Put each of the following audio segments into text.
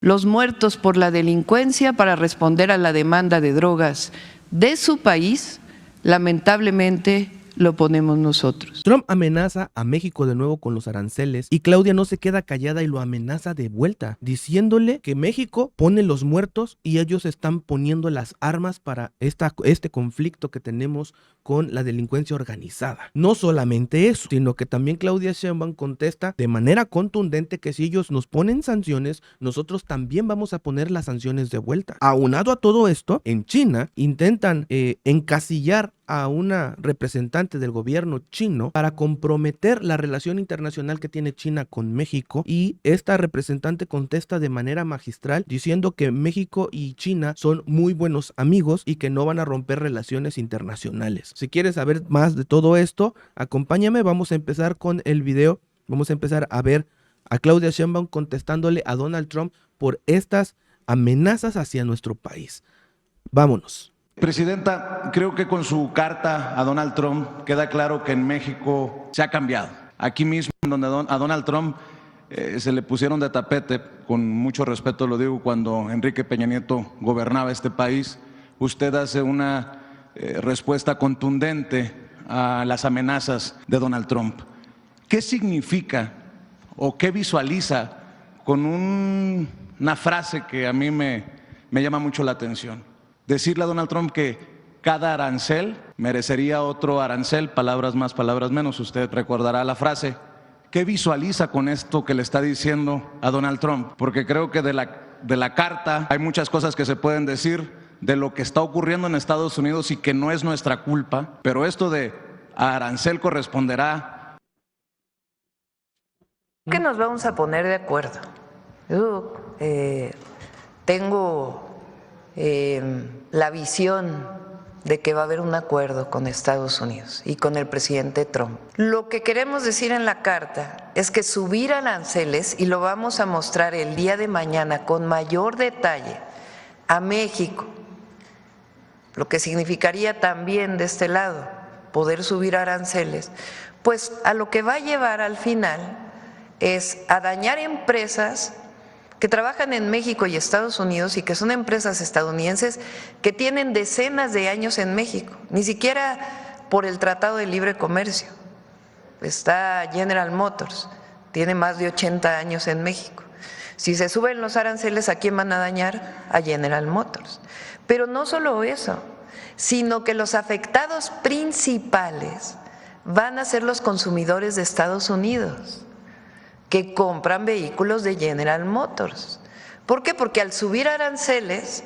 los muertos por la delincuencia para responder a la demanda de drogas de su país, lamentablemente lo ponemos nosotros. Trump amenaza a México de nuevo con los aranceles y Claudia no se queda callada y lo amenaza de vuelta, diciéndole que México pone los muertos y ellos están poniendo las armas para este conflicto que tenemos con la delincuencia organizada. No solamente eso, sino que también Claudia Sheinbaum contesta de manera contundente que si ellos nos ponen sanciones, nosotros también vamos a poner las sanciones de vuelta. Aunado a todo esto, en China intentan encasillar a una representante del gobierno chino para comprometer la relación internacional que tiene China con México, y esta representante contesta de manera magistral diciendo que México y China son muy buenos amigos y que no van a romper relaciones internacionales. Si quieres saber más de todo esto, acompáñame, vamos a empezar con el video, vamos a empezar a ver a Claudia Sheinbaum contestándole a Donald Trump por estas amenazas hacia nuestro país. Vámonos. Presidenta, creo que con su carta a Donald Trump queda claro que en México se ha cambiado. Aquí mismo, donde a Donald Trump se le pusieron de tapete, con mucho respeto lo digo, cuando Enrique Peña Nieto gobernaba este país, usted hace una respuesta contundente a las amenazas de Donald Trump. ¿Qué significa o qué visualiza con una frase que a mí me llama mucho la atención? Decirle a Donald Trump que cada arancel merecería otro arancel, palabras más, palabras menos, usted recordará la frase. ¿Qué visualiza con esto que le está diciendo a Donald Trump? Porque creo que de la carta hay muchas cosas que se pueden decir de lo que está ocurriendo en Estados Unidos y que no es nuestra culpa, pero esto de arancel corresponderá. ¿Qué nos vamos a poner de acuerdo? Yo tengo la visión de que va a haber un acuerdo con Estados Unidos y con el presidente Trump. Lo que queremos decir en la carta es que subir aranceles, y lo vamos a mostrar el día de mañana con mayor detalle, a México, lo que significaría también de este lado poder subir aranceles, pues a lo que va a llevar al final es a dañar empresas que trabajan en México y Estados Unidos y que son empresas estadounidenses que tienen decenas de años en México, ni siquiera por el Tratado de Libre Comercio. Está General Motors, tiene más de 80 años en México. Si se suben los aranceles, ¿a quién van a dañar? A General Motors. Pero no solo eso, sino que los afectados principales van a ser los consumidores de Estados Unidos, que compran vehículos de General Motors. ¿Por qué? Porque al subir aranceles,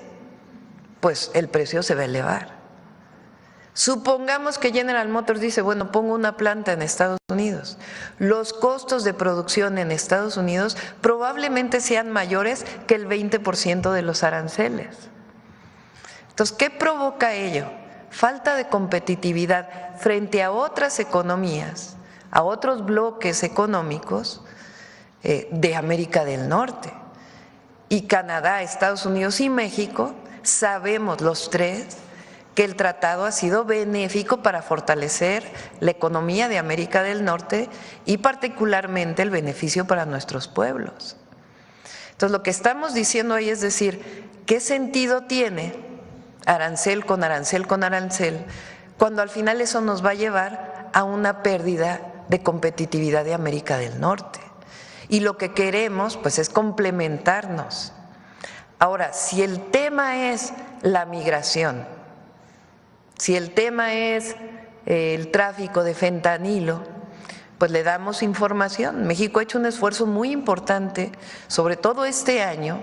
pues el precio se va a elevar. Supongamos que General Motors dice, bueno, pongo una planta en Estados Unidos. Los costos de producción en Estados Unidos probablemente sean mayores que el 20% de los aranceles. Entonces, ¿qué provoca ello? Falta de competitividad frente a otras economías, a otros bloques económicos de América del Norte. Y Canadá, Estados Unidos y México, sabemos los tres que el tratado ha sido benéfico para fortalecer la economía de América del Norte y particularmente el beneficio para nuestros pueblos. Entonces, lo que estamos diciendo ahí es decir, ¿qué sentido tiene arancel con arancel con arancel cuando al final eso nos va a llevar a una pérdida de competitividad de América del Norte? Y lo que queremos pues es complementarnos. Ahora, si el tema es la migración, si el tema es el tráfico de fentanilo, pues le damos información. México ha hecho un esfuerzo muy importante, sobre todo este año,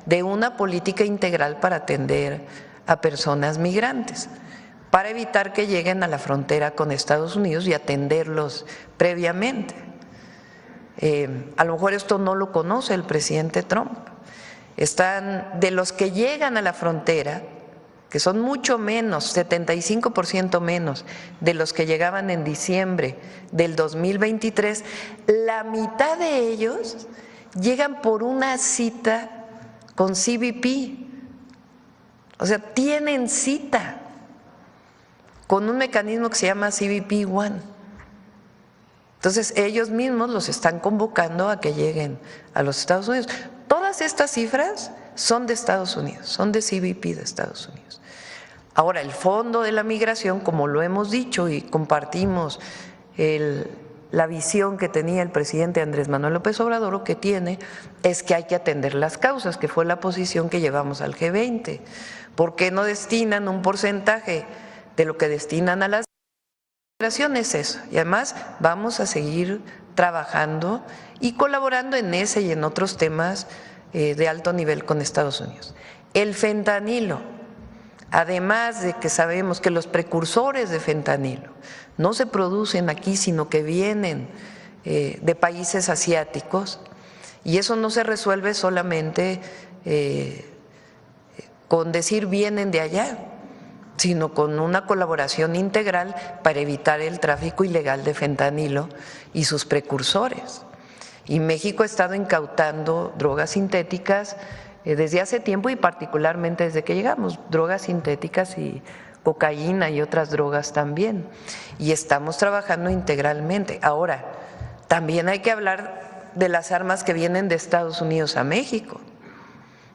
de una política integral para atender a personas migrantes, para evitar que lleguen a la frontera con Estados Unidos y atenderlos previamente. A lo mejor esto no lo conoce el presidente Trump. Están de los que llegan a la frontera, que son mucho menos, 75% menos de los que llegaban en diciembre del 2023, la mitad de ellos llegan por una cita con CBP. O sea, tienen cita con un mecanismo que se llama CBP One. Entonces, ellos mismos los están convocando a que lleguen a los Estados Unidos. Todas Todas estas cifras son de Estados Unidos, son de CBP de Estados Unidos. Ahora, el fondo de la migración, como lo hemos dicho y compartimos la visión que tenía el presidente Andrés Manuel López Obrador, o que tiene, es que hay que atender las causas, que fue la posición que llevamos al G20. ¿Por qué no destinan un porcentaje de lo que destinan a las migraciones? Eso. Y además vamos a seguir trabajando y colaborando en ese y en otros temas de alto nivel con Estados Unidos. El fentanilo, además de que sabemos que los precursores de fentanilo no se producen aquí, sino que vienen de países asiáticos, y eso no se resuelve solamente con decir vienen de allá, sino con una colaboración integral para evitar el tráfico ilegal de fentanilo y sus precursores. Y México ha estado incautando drogas sintéticas desde hace tiempo, y particularmente desde que llegamos, drogas sintéticas y cocaína y otras drogas también. Y estamos trabajando integralmente. Ahora, también hay que hablar de las armas que vienen de Estados Unidos a México.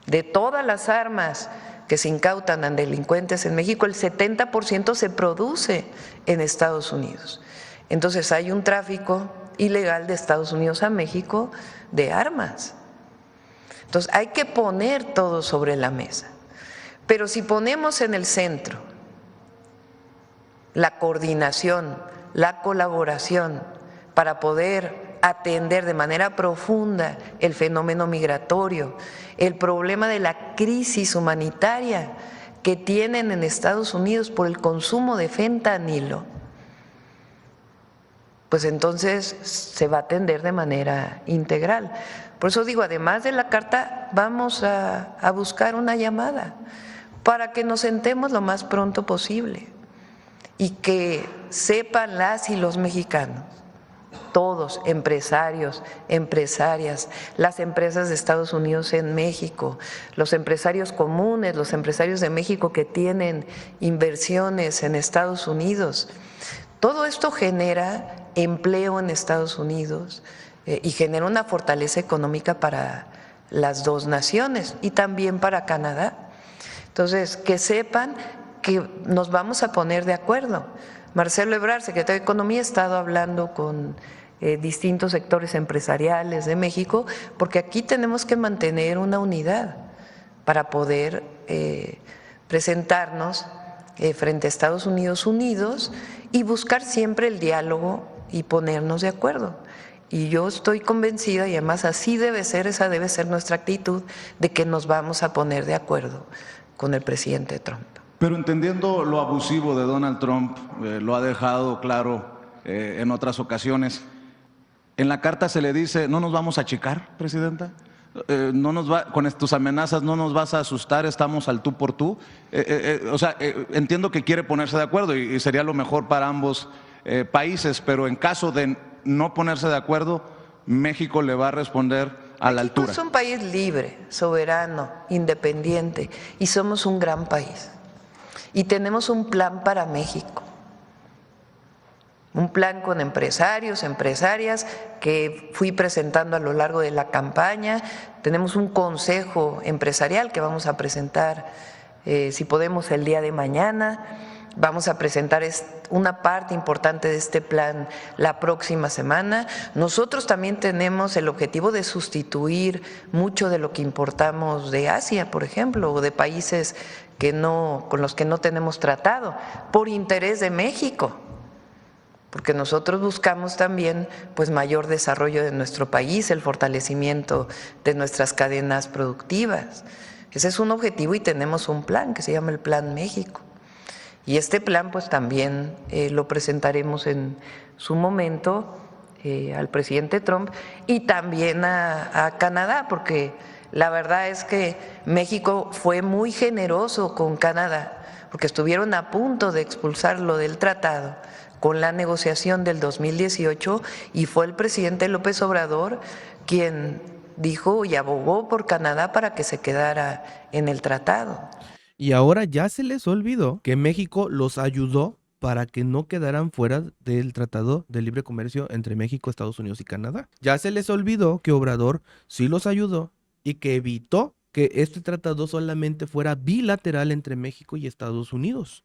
De todas las armas que se incautan a delincuentes en México, el 70% se produce en Estados Unidos. Entonces hay un tráfico ilegal de Estados Unidos a México de armas. Entonces hay que poner todo sobre la mesa. Pero si ponemos en el centro la coordinación, la colaboración para poder atender de manera profunda el fenómeno migratorio, el problema de la crisis humanitaria que tienen en Estados Unidos por el consumo de fentanilo, pues entonces se va a atender de manera integral. Por eso digo, además de la carta, vamos a buscar una llamada para que nos sentemos lo más pronto posible y que sepan las y los mexicanos, todos, empresarios, empresarias, las empresas de Estados Unidos en México, los empresarios comunes, los empresarios de México que tienen inversiones en Estados Unidos. Todo esto genera empleo en Estados Unidos y genera una fortaleza económica para las dos naciones y también para Canadá. Entonces, que sepan que nos vamos a poner de acuerdo. Marcelo Ebrard, secretario de Economía, ha estado hablando con distintos sectores empresariales de México, porque aquí tenemos que mantener una unidad para poder presentarnos frente a Estados Unidos unidos y buscar siempre el diálogo y ponernos de acuerdo. Y yo estoy convencida, y además así debe ser, esa debe ser nuestra actitud, de que nos vamos a poner de acuerdo con el presidente Trump. Pero entendiendo lo abusivo de Donald Trump, lo ha dejado claro en otras ocasiones, en la carta se le dice, ¿no nos vamos a achicar, presidenta? Con tus amenazas no nos vas a asustar, estamos al tú por tú. Entiendo que quiere ponerse de acuerdo y sería lo mejor para ambos países, pero en caso de no ponerse de acuerdo, México le va a responder a la altura. Es un país libre, soberano, independiente, y somos un gran país. Y tenemos un plan para México, un plan con empresarios, empresarias, que fui presentando a lo largo de la campaña. Tenemos un consejo empresarial que vamos a presentar, si podemos, el día de mañana. Vamos a presentar una parte importante de este plan la próxima semana. Nosotros también tenemos el objetivo de sustituir mucho de lo que importamos de Asia, por ejemplo, o de países con los que no tenemos tratado, por interés de México, porque nosotros buscamos también pues mayor desarrollo de nuestro país, el fortalecimiento de nuestras cadenas productivas. Ese es un objetivo y tenemos un plan que se llama el Plan México. Y este plan pues también lo presentaremos en su momento al presidente Trump y también a Canadá, porque la verdad es que México fue muy generoso con Canadá, porque estuvieron a punto de expulsarlo del tratado con la negociación del 2018 y fue el presidente López Obrador quien dijo y abogó por Canadá para que se quedara en el tratado. Y ahora ya se les olvidó que México los ayudó para que no quedaran fuera del Tratado de Libre Comercio entre México, Estados Unidos y Canadá. Ya se les olvidó que Obrador sí los ayudó y que evitó que este tratado solamente fuera bilateral entre México y Estados Unidos.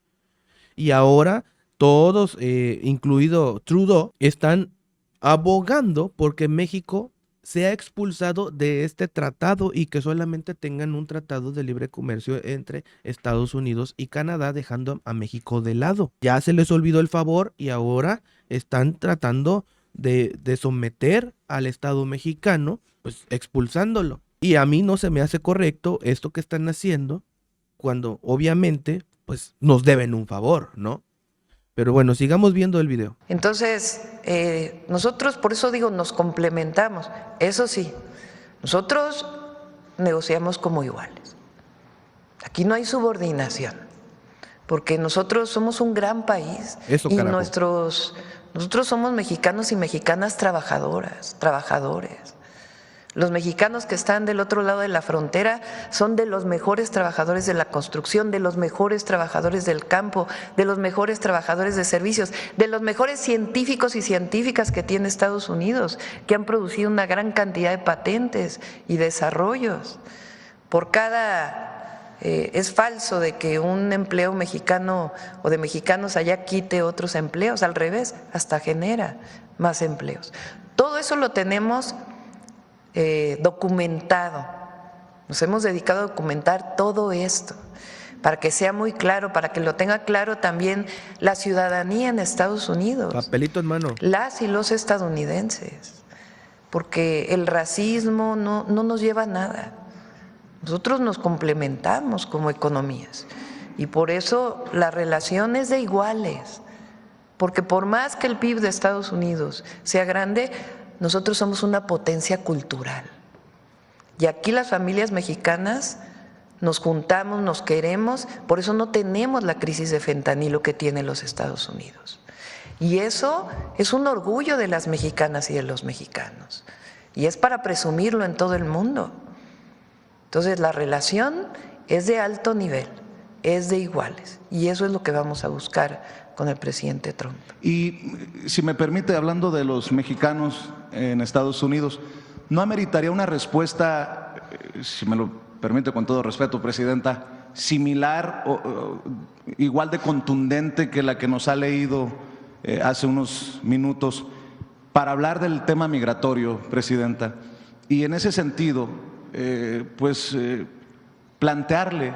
Y ahora todos, incluido Trudeau, están abogando porque México sea expulsado de este tratado y que solamente tengan un tratado de libre comercio entre Estados Unidos y Canadá, dejando a México de lado. Ya se les olvidó el favor y ahora están tratando de someter al Estado mexicano, pues expulsándolo. Y a mí no se me hace correcto esto que están haciendo cuando obviamente pues nos deben un favor, ¿no? Pero bueno, sigamos viendo el video. Entonces, nosotros, por eso digo, nos complementamos. Eso sí, nosotros negociamos como iguales. Aquí no hay subordinación, porque nosotros somos un gran país. Eso, y carajo. nosotros somos mexicanos y mexicanas trabajadoras, trabajadores. Los mexicanos que están del otro lado de la frontera son de los mejores trabajadores de la construcción, de los mejores trabajadores del campo, de los mejores trabajadores de servicios, de los mejores científicos y científicas que tiene Estados Unidos, que han producido una gran cantidad de patentes y desarrollos. Es falso de que un empleo mexicano o de mexicanos allá quite otros empleos, al revés, hasta genera más empleos. Todo eso lo tenemos documentado. Nos hemos dedicado a documentar todo esto para que sea muy claro, para que lo tenga claro también la ciudadanía en Estados Unidos, Papelito en mano. las y los estadounidenses, porque el racismo no nos lleva a nada. Nosotros nos complementamos como economías y por eso la relación es de iguales, porque por más que el PIB de Estados Unidos sea grande, nosotros somos una potencia cultural y aquí las familias mexicanas nos juntamos, nos queremos, por eso no tenemos la crisis de fentanilo que tienen los Estados Unidos. Y eso es un orgullo de las mexicanas y de los mexicanos y es para presumirlo en todo el mundo. Entonces la relación es de alto nivel, es de iguales y eso es lo que vamos a buscar con el presidente Trump. Y si me permite, hablando de los mexicanos en Estados Unidos, ¿no ameritaría una respuesta, si me lo permite con todo respeto, Presidenta, similar o igual de contundente que la que nos ha leído hace unos minutos para hablar del tema migratorio, Presidenta? Y en ese sentido, plantearle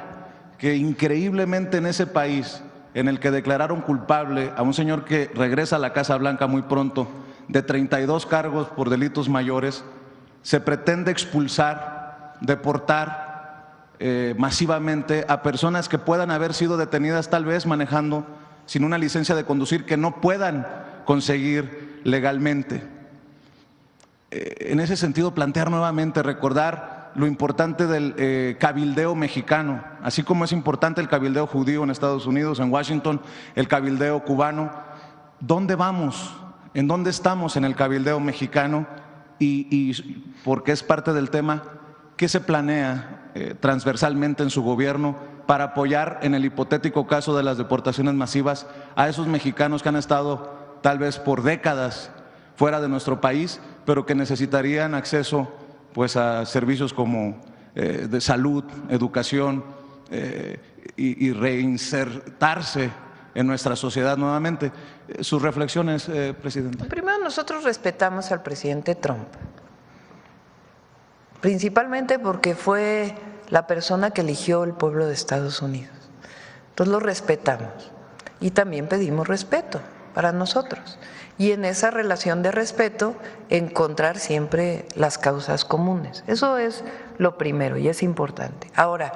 que increíblemente en ese país en el que declararon culpable a un señor que regresa a la Casa Blanca muy pronto de 32 cargos por delitos mayores, se pretende expulsar, deportar masivamente a personas que puedan haber sido detenidas tal vez manejando sin una licencia de conducir que no puedan conseguir legalmente. En ese sentido, plantear nuevamente, recordar lo importante del cabildeo mexicano, así como es importante el cabildeo judío en Estados Unidos, en Washington, el cabildeo cubano. ¿Dónde vamos? ¿En dónde estamos en el cabildeo mexicano? Y porque es parte del tema, ¿qué se planea transversalmente en su gobierno para apoyar en el hipotético caso de las deportaciones masivas a esos mexicanos que han estado tal vez por décadas fuera de nuestro país, pero que necesitarían acceso pues a servicios como de salud, educación y reinsertarse en nuestra sociedad nuevamente? Sus reflexiones, Presidenta. Primero, nosotros respetamos al presidente Trump, principalmente porque fue la persona que eligió el pueblo de Estados Unidos. Entonces lo respetamos y también pedimos respeto para nosotros. Y en esa relación de respeto, encontrar siempre las causas comunes. Eso es lo primero y es importante. Ahora,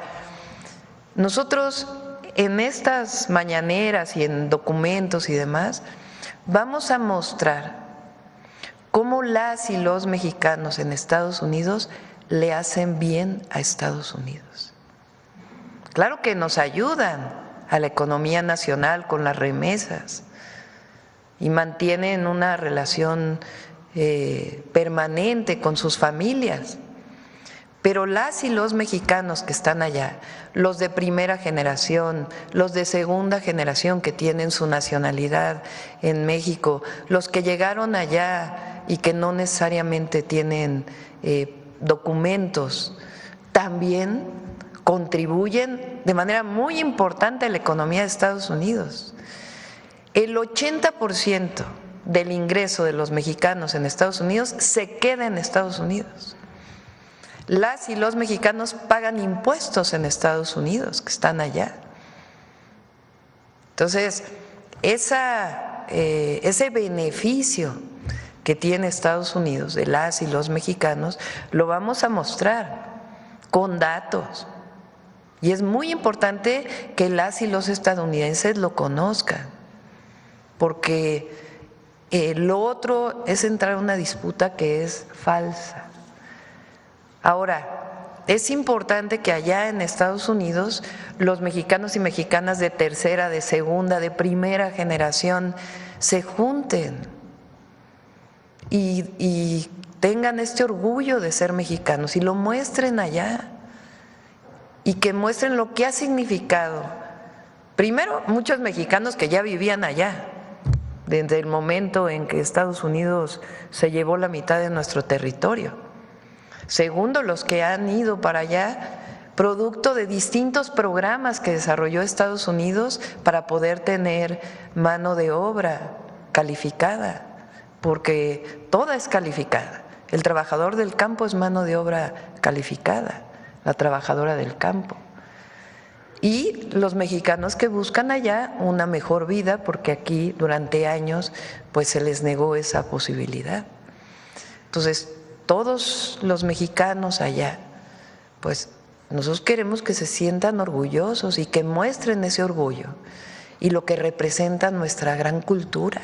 nosotros en estas mañaneras y en documentos y demás, vamos a mostrar cómo las y los mexicanos en Estados Unidos le hacen bien a Estados Unidos. Claro que nos ayudan a la economía nacional con las remesas, y mantienen una relación permanente con sus familias. Pero las y los mexicanos que están allá, los de primera generación, los de segunda generación que tienen su nacionalidad en México, los que llegaron allá y que no necesariamente tienen documentos también contribuyen de manera muy importante a la economía de Estados Unidos. El 80% del ingreso de los mexicanos en Estados Unidos se queda en Estados Unidos. Las y los mexicanos pagan impuestos en Estados Unidos, que están allá. Entonces, ese beneficio que tiene Estados Unidos de las y los mexicanos lo vamos a mostrar con datos. Y es muy importante que las y los estadounidenses lo conozcan, porque lo otro es entrar en una disputa que es falsa. Ahora, es importante que allá en Estados Unidos los mexicanos y mexicanas de tercera, de segunda, de primera generación se junten y tengan este orgullo de ser mexicanos y lo muestren allá y que muestren lo que ha significado. Primero, muchos mexicanos que ya vivían allá, desde el momento en que Estados Unidos se llevó la mitad de nuestro territorio. Segundo, los que han ido para allá, producto de distintos programas que desarrolló Estados Unidos para poder tener mano de obra calificada, porque toda es calificada. El trabajador del campo es mano de obra calificada, la trabajadora del campo. Y los mexicanos que buscan allá una mejor vida, porque aquí durante años pues se les negó esa posibilidad. Entonces, todos los mexicanos allá, pues nosotros queremos que se sientan orgullosos y que muestren ese orgullo y lo que representa nuestra gran cultura.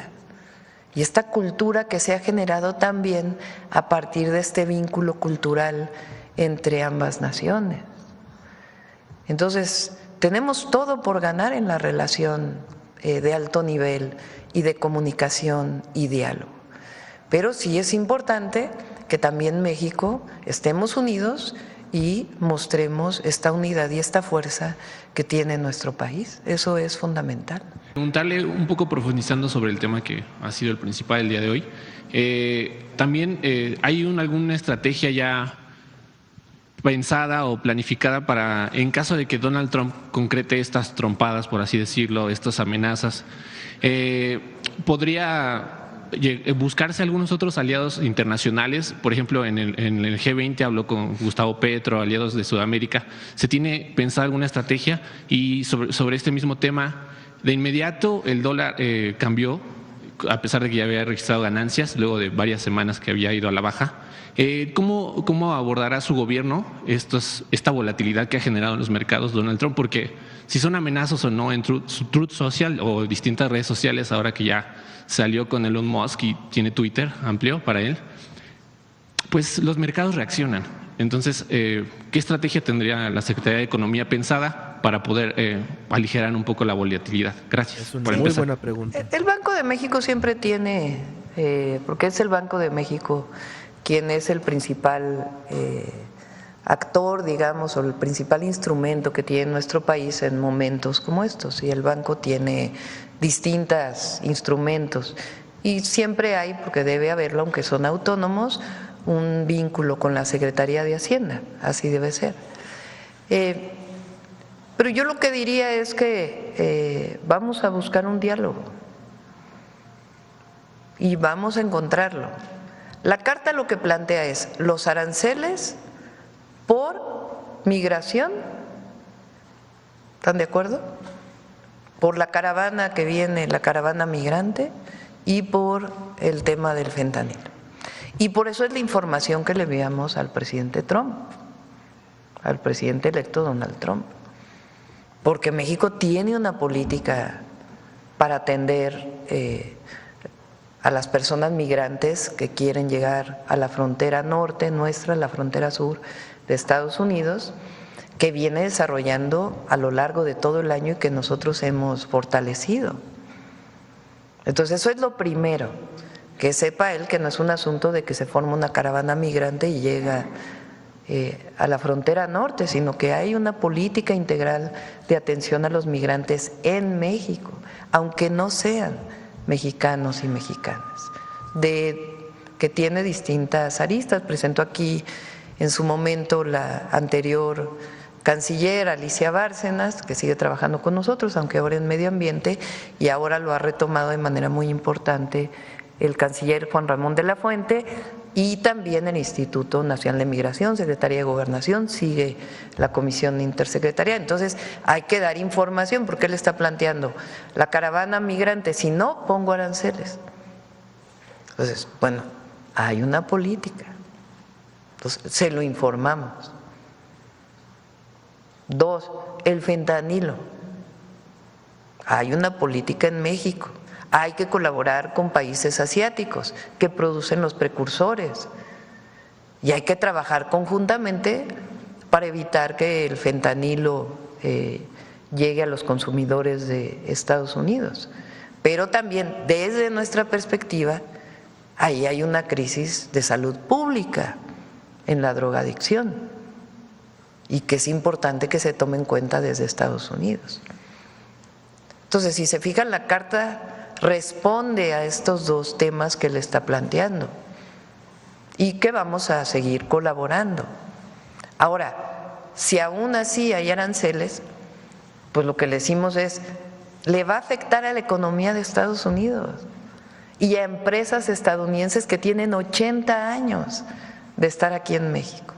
Y esta cultura que se ha generado también a partir de este vínculo cultural entre ambas naciones. Entonces, tenemos todo por ganar en la relación de alto nivel y de comunicación y diálogo. Pero sí es importante que también México estemos unidos y mostremos esta unidad y esta fuerza que tiene nuestro país. Eso es fundamental. Preguntarle un poco profundizando sobre el tema que ha sido el principal el día de hoy. También hay alguna estrategia ya pensada o planificada para, en caso de que Donald Trump concrete estas trompadas, por así decirlo, estas amenazas, podría buscarse algunos otros aliados internacionales. Por ejemplo, en el G20 habló con Gustavo Petro, aliados de Sudamérica. ¿Se tiene pensada alguna estrategia? Y sobre este mismo tema, de inmediato el dólar cambió, a pesar de que ya había registrado ganancias, luego de varias semanas que había ido a la baja. ¿Cómo abordará su gobierno esta volatilidad que ha generado en los mercados Donald Trump? Porque si son amenazas o no en Truth Social o distintas redes sociales, ahora que ya salió con Elon Musk y tiene Twitter amplio para él, pues los mercados reaccionan. Entonces, ¿qué estrategia tendría la Secretaría de Economía pensada para poder aligerar un poco la volatilidad? Gracias. Es una muy buena pregunta. El Banco de México siempre tiene, porque es el Banco de México quien es el principal actor, digamos, o el principal instrumento que tiene nuestro país en momentos como estos. Y el banco tiene distintos instrumentos y siempre hay, porque debe haberlo, aunque son autónomos, un vínculo con la Secretaría de Hacienda, así debe ser. Pero yo lo que diría es que vamos a buscar un diálogo y vamos a encontrarlo. La carta lo que plantea es los aranceles por migración, ¿están de acuerdo? Por la caravana que viene, la caravana migrante, y por el tema del fentanilo. Y por eso es la información que le enviamos al presidente Trump, al presidente electo Donald Trump, porque México tiene una política para atender a las personas migrantes que quieren llegar a la frontera norte nuestra, la frontera sur de Estados Unidos, que viene desarrollando a lo largo de todo el año y que nosotros hemos fortalecido. Entonces eso es lo primero, que sepa él que no es un asunto de que se forma una caravana migrante y llega a la frontera norte, sino que hay una política integral de atención a los migrantes en México, aunque no sean mexicanos y mexicanas, que tiene distintas aristas. Presentó aquí En su momento la anterior canciller Alicia Bárcenas, que sigue trabajando con nosotros, aunque ahora en medio ambiente, y ahora lo ha retomado de manera muy importante el canciller Juan Ramón de la Fuente, y también el Instituto Nacional de Migración, Secretaría de Gobernación, sigue la comisión intersecretarial. Entonces hay que dar información, porque él está planteando la caravana migrante, si no, pongo aranceles. Entonces, bueno, hay una política, entonces se lo informamos. 2, el fentanilo. Hay una política en México. Hay que colaborar con países asiáticos que producen los precursores y hay que trabajar conjuntamente para evitar que el fentanilo llegue a los consumidores de Estados Unidos. Pero también desde nuestra perspectiva, ahí hay una crisis de salud pública en la drogadicción y que es importante que se tome en cuenta desde Estados Unidos. Entonces, si se fijan, la carta responde a estos dos temas que le está planteando y que vamos a seguir colaborando. Ahora, si aún así hay aranceles, pues lo que le decimos es, le va a afectar a la economía de Estados Unidos y a empresas estadounidenses que tienen 80 años de estar aquí en México.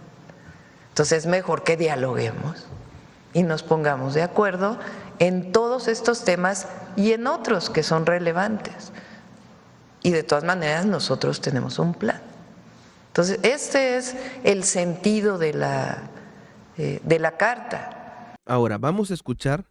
Entonces es mejor que dialoguemos y nos pongamos de acuerdo en todos estos temas y en otros que son relevantes. Y de todas maneras nosotros tenemos un plan. Entonces, este es el sentido de la carta. Ahora, vamos a escuchar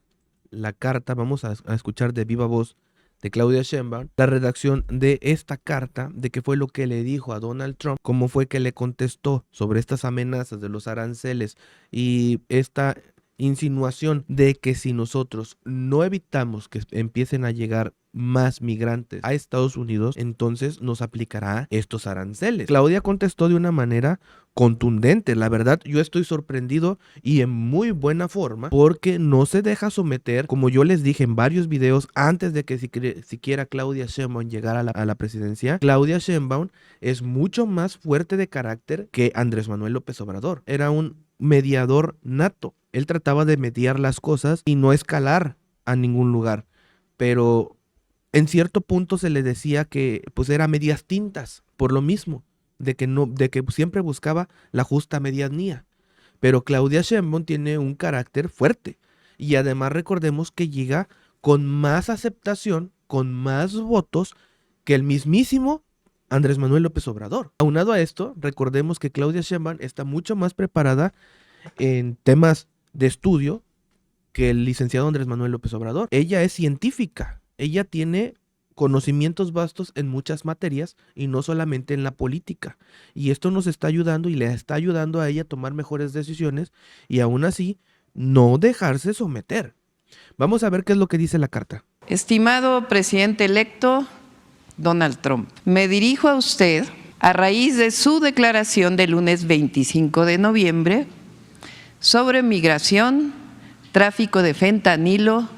la carta, vamos a escuchar de viva voz de Claudia Sheinbaum la redacción de esta carta, de qué fue lo que le dijo a Donald Trump, cómo fue que le contestó sobre estas amenazas de los aranceles y esta insinuación de que si nosotros no evitamos que empiecen a llegar más migrantes a Estados Unidos, entonces nos aplicará estos aranceles. Claudia contestó de una manera contundente. La verdad, yo estoy sorprendido y en muy buena forma porque no se deja someter, como yo les dije en varios videos antes de que siquiera Claudia Sheinbaum llegara a la presidencia. Claudia Sheinbaum es mucho más fuerte de carácter que Andrés Manuel López Obrador. Era un mediador nato. Él trataba de mediar las cosas y no escalar a ningún lugar, pero en cierto punto se le decía que pues era medias tintas, por lo mismo, de que siempre buscaba la justa medianía. Pero Claudia Sheinbaum tiene un carácter fuerte y además recordemos que llega con más aceptación, con más votos que el mismísimo Andrés Manuel López Obrador. Aunado a esto, recordemos que Claudia Sheinbaum está mucho más preparada en temas de estudio que el licenciado Andrés Manuel López Obrador. Ella es científica, ella tiene conocimientos vastos en muchas materias y no solamente en la política. Y esto nos está ayudando y le está ayudando a ella a tomar mejores decisiones y aún así no dejarse someter. Vamos a ver qué es lo que dice la carta. Estimado presidente electo Donald Trump, me dirijo a usted a raíz de su declaración del lunes 25 de noviembre sobre migración, tráfico de fentanilo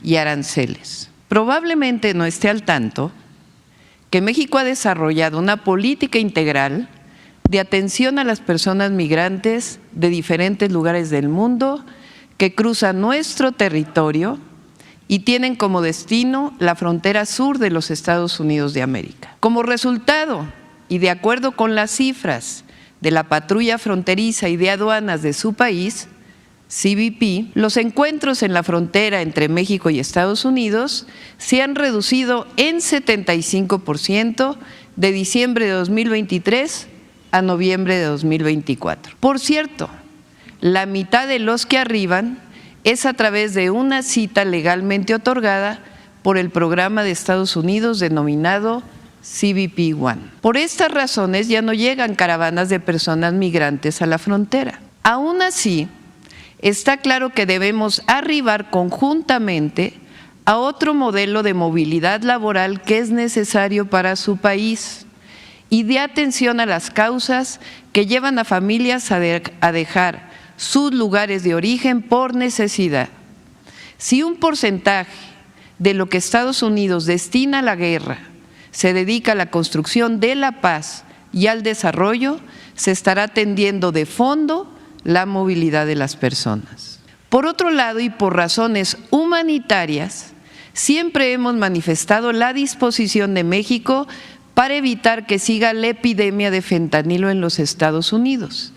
y aranceles. Probablemente no esté al tanto que México ha desarrollado una política integral de atención a las personas migrantes de diferentes lugares del mundo que cruzan nuestro territorio y tienen como destino la frontera sur de los Estados Unidos de América. Como resultado, y de acuerdo con las cifras de la patrulla fronteriza y de aduanas de su país, CBP, los encuentros en la frontera entre México y Estados Unidos se han reducido en 75% de diciembre de 2023 a noviembre de 2024. Por cierto, la mitad de los que arriban es a través de una cita legalmente otorgada por el programa de Estados Unidos denominado CBP One. Por estas razones ya no llegan caravanas de personas migrantes a la frontera. Aún así, está claro que debemos arribar conjuntamente a otro modelo de movilidad laboral que es necesario para su país y de atención a las causas que llevan a familias a dejar sus lugares de origen por necesidad. Si un porcentaje de lo que Estados Unidos destina a la guerra se dedica a la construcción de la paz y al desarrollo, se estará atendiendo de fondo la movilidad de las personas. Por otro lado, y por razones humanitarias, siempre hemos manifestado la disposición de México para evitar que siga la epidemia de fentanilo en los Estados Unidos,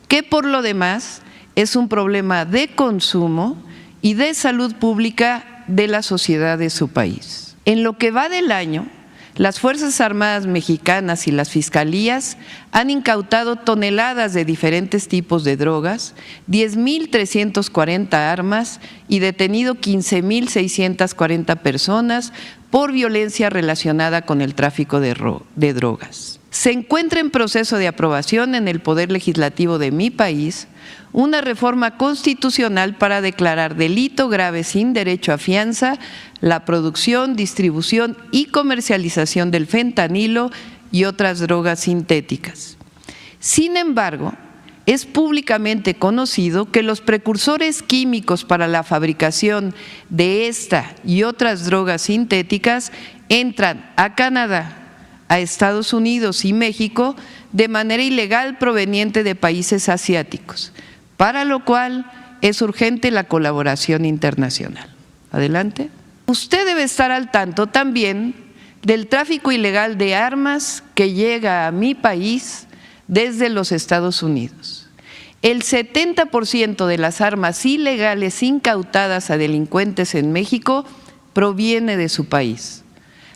que por lo demás es un problema de consumo y de salud pública de la sociedad de su país. En lo que va del año, las Fuerzas Armadas mexicanas y las fiscalías han incautado toneladas de diferentes tipos de drogas, 10.340 armas y detenido 15.640 personas por violencia relacionada con el tráfico de drogas. Se encuentra en proceso de aprobación en el Poder Legislativo de mi país una reforma constitucional para declarar delito grave sin derecho a fianza la producción, distribución y comercialización del fentanilo y otras drogas sintéticas. Sin embargo, es públicamente conocido que los precursores químicos para la fabricación de esta y otras drogas sintéticas entran a Canadá, a Estados Unidos y México de manera ilegal proveniente de países asiáticos, para lo cual es urgente la colaboración internacional. Adelante. Usted debe estar al tanto también del tráfico ilegal de armas que llega a mi país desde los Estados Unidos. El 70% de las armas ilegales incautadas a delincuentes en México proviene de su país.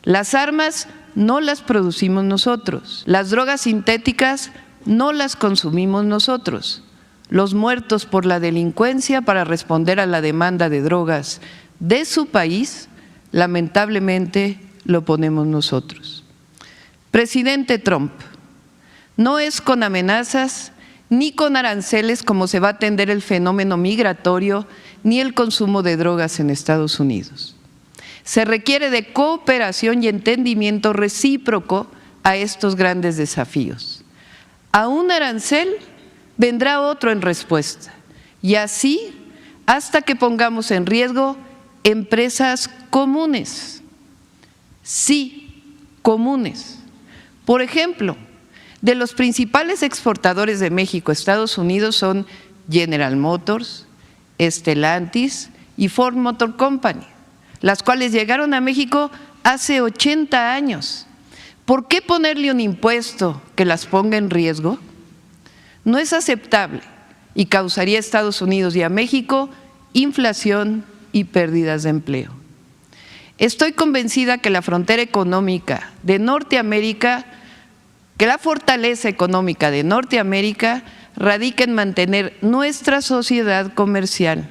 Las armas no las producimos nosotros, las drogas sintéticas no las consumimos nosotros. Los muertos por la delincuencia para responder a la demanda de drogas de su país, lamentablemente lo ponemos nosotros. Presidente Trump, no es con amenazas ni con aranceles como se va a atender el fenómeno migratorio ni el consumo de drogas en Estados Unidos. Se requiere de cooperación y entendimiento recíproco a estos grandes desafíos. A un arancel vendrá otro en respuesta, y así hasta que pongamos en riesgo empresas comunes. Sí, comunes. Por ejemplo, de los principales exportadores de México a Estados Unidos son General Motors, Stellantis y Ford Motor Company, las cuales llegaron a México hace 80 años. ¿Por qué ponerle un impuesto que las ponga en riesgo? No es aceptable y causaría a Estados Unidos y a México inflación y pérdidas de empleo. Estoy convencida que la frontera económica de Norteamérica, que la fortaleza económica de Norteamérica radica en mantener nuestra sociedad comercial.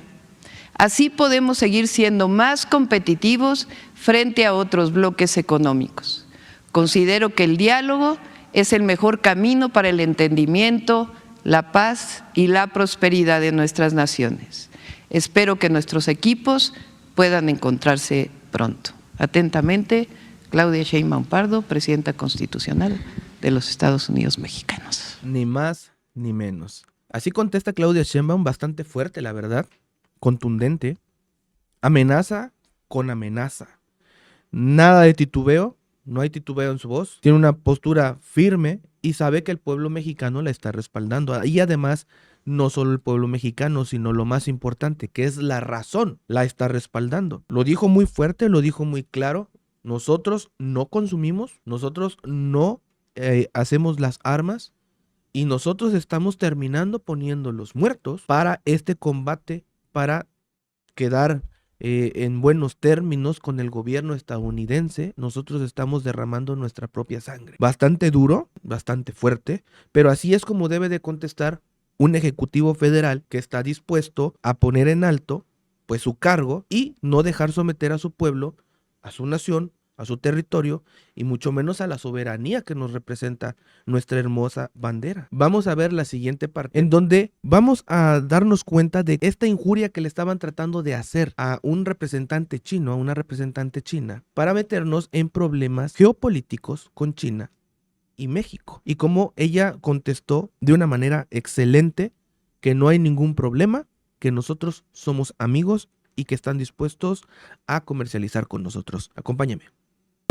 Así podemos seguir siendo más competitivos frente a otros bloques económicos. Considero que el diálogo es el mejor camino para el entendimiento, la paz y la prosperidad de nuestras naciones. Espero que nuestros equipos puedan encontrarse pronto. Atentamente, Claudia Sheinbaum Pardo, Presidenta Constitucional de los Estados Unidos Mexicanos. Ni más ni menos. Así contesta Claudia Sheinbaum, bastante fuerte, la verdad, contundente, amenaza con amenaza. Nada de titubeo, no hay titubeo en su voz, tiene una postura firme y sabe que el pueblo mexicano la está respaldando. Y además, no solo el pueblo mexicano, sino lo más importante, que es la razón, la está respaldando. Lo dijo muy fuerte, lo dijo muy claro. Nosotros no consumimos, nosotros no hacemos las armas y nosotros estamos terminando poniendo los muertos para este combate, para quedar en buenos términos con el gobierno estadounidense. Nosotros estamos derramando nuestra propia sangre. Bastante duro, bastante fuerte, pero así es como debe de contestar un ejecutivo federal que está dispuesto a poner en alto pues su cargo y no dejar someter a su pueblo, a su nación, a su territorio y mucho menos a la soberanía que nos representa nuestra hermosa bandera. Vamos a ver la siguiente parte, en donde vamos a darnos cuenta de esta injuria que le estaban tratando de hacer a un representante chino, a una representante china, para meternos en problemas geopolíticos con China y México. Y cómo ella contestó de una manera excelente que no hay ningún problema, que nosotros somos amigos y que están dispuestos a comercializar con nosotros. Acompáñame.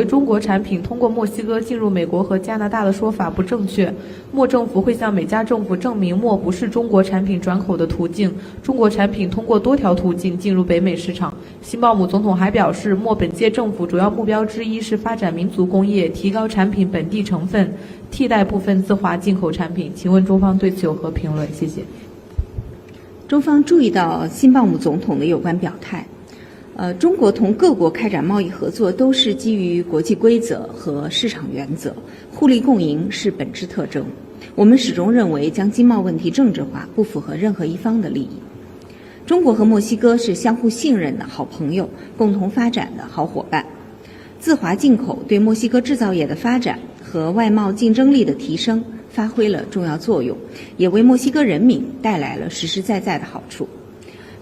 中国产品通过墨西哥进入美国和加拿大的说法不正确，墨政府会向美加政府证明墨不是中国产品转口的途径，中国产品通过多条途径进入北美市场。辛鲍姆总统还表示，墨本届政府主要目标之一是发展民族工业，提高产品本地成分，替代部分自华进口产品。请问中方对此有何评论？谢谢。中方注意到辛鲍姆总统的有关表态。中国同各国开展贸易合作都是基于国际规则和市场原则，互利共赢是本质特征。我们始终认为将经贸问题政治化不符合任何一方的利益。中国和墨西哥是相互信任的好朋友，共同发展的好伙伴。自华进口对墨西哥制造业的发展和外贸竞争力的提升发挥了重要作用，也为墨西哥人民带来了实实在在的好处。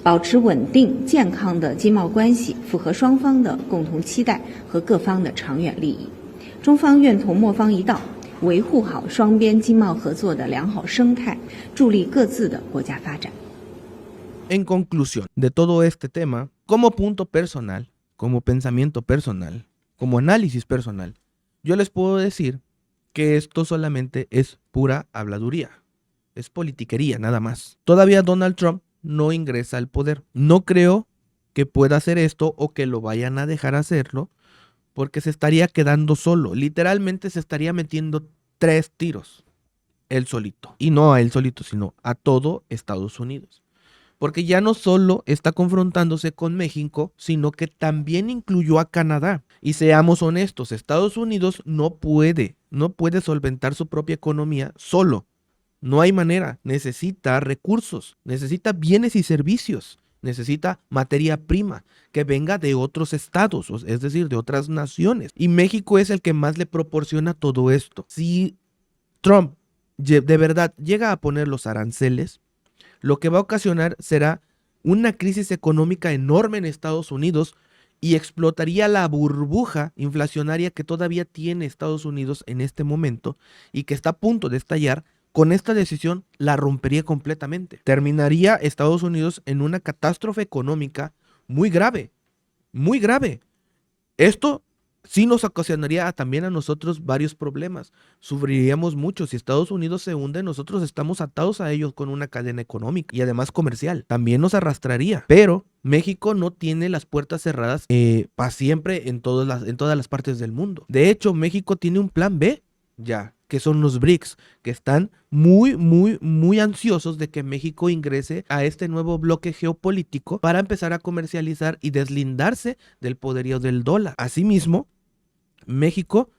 保持稳定健康的经贸关系，符合双方的共同期待和各方的长远利益。中方愿同墨方一道，维护好双边经贸合作的良好生态，助力各自的国家发展。En conclusión de todo este tema, como punto personal, como pensamiento personal, como análisis personal, yo les puedo decir que esto solamente es pura habladuría, es politiquería nada más. Todavía Donald Trump no ingresa al poder. No creo que pueda hacer esto o que lo vayan a dejar hacerlo, porque se estaría quedando solo. Literalmente se estaría metiendo 3 tiros él solito. Y no a él solito, sino a todo Estados Unidos. Porque ya no solo está confrontándose con México, sino que también incluyó a Canadá. Y seamos honestos, Estados Unidos no puede solventar su propia economía solo. No hay manera, necesita recursos, necesita bienes y servicios, necesita materia prima que venga de otros estados, es decir, de otras naciones. Y México es el que más le proporciona todo esto. Si Trump de verdad llega a poner los aranceles, lo que va a ocasionar será una crisis económica enorme en Estados Unidos y explotaría la burbuja inflacionaria que todavía tiene Estados Unidos en este momento y que está a punto de estallar. Con esta decisión la rompería completamente. Terminaría Estados Unidos en una catástrofe económica muy grave, muy grave. Esto sí nos ocasionaría también a nosotros varios problemas. Sufriríamos mucho. Si Estados Unidos se hunde, nosotros estamos atados a ellos con una cadena económica y además comercial. También nos arrastraría. Pero México no tiene las puertas cerradas para siempre en todas las partes del mundo. De hecho, México tiene un plan B ya, que son los BRICS, que están muy ansiosos de que México ingrese a este nuevo bloque geopolítico para empezar a comercializar y deslindarse del poderío del dólar. Asimismo, México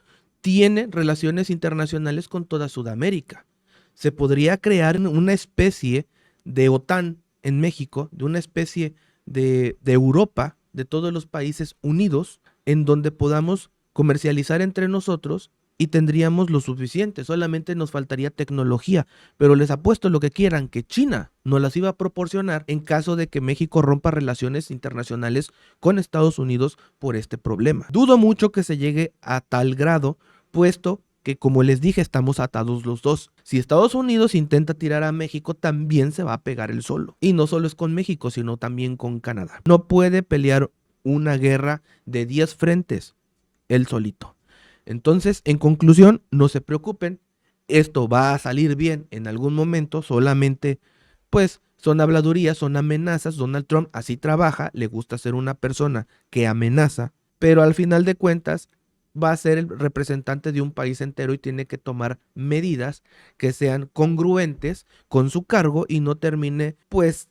tiene relaciones internacionales con toda Sudamérica. Se podría crear una especie de OTAN en México, de una especie de Europa, de todos los países unidos, en donde podamos comercializar entre nosotros y tendríamos lo suficiente, solamente nos faltaría tecnología, pero les apuesto lo que quieran, que China nos las iba a proporcionar en caso de que México rompa relaciones internacionales con Estados Unidos por este problema. Dudo mucho que se llegue a tal grado, puesto que, como les dije, estamos atados los dos. Si Estados Unidos intenta tirar a México, también se va a pegar él solo. Y no solo es con México, sino también con Canadá. No puede pelear una guerra de 10 frentes él solito. Entonces, en conclusión, no se preocupen, esto va a salir bien en algún momento, solamente pues son habladurías, son amenazas. Donald Trump así trabaja, le gusta ser una persona que amenaza, pero al final de cuentas va a ser el representante de un país entero y tiene que tomar medidas que sean congruentes con su cargo y no termine pues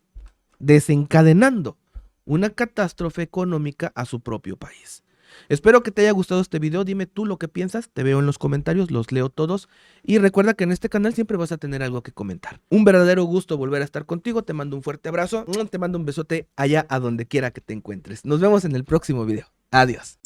desencadenando una catástrofe económica a su propio país. Espero que te haya gustado este video, dime tú lo que piensas, te veo en los comentarios, los leo todos y recuerda que en este canal siempre vas a tener algo que comentar. Un verdadero gusto volver a estar contigo, te mando un fuerte abrazo, te mando un besote allá a donde quiera que te encuentres. Nos vemos en el próximo video, adiós.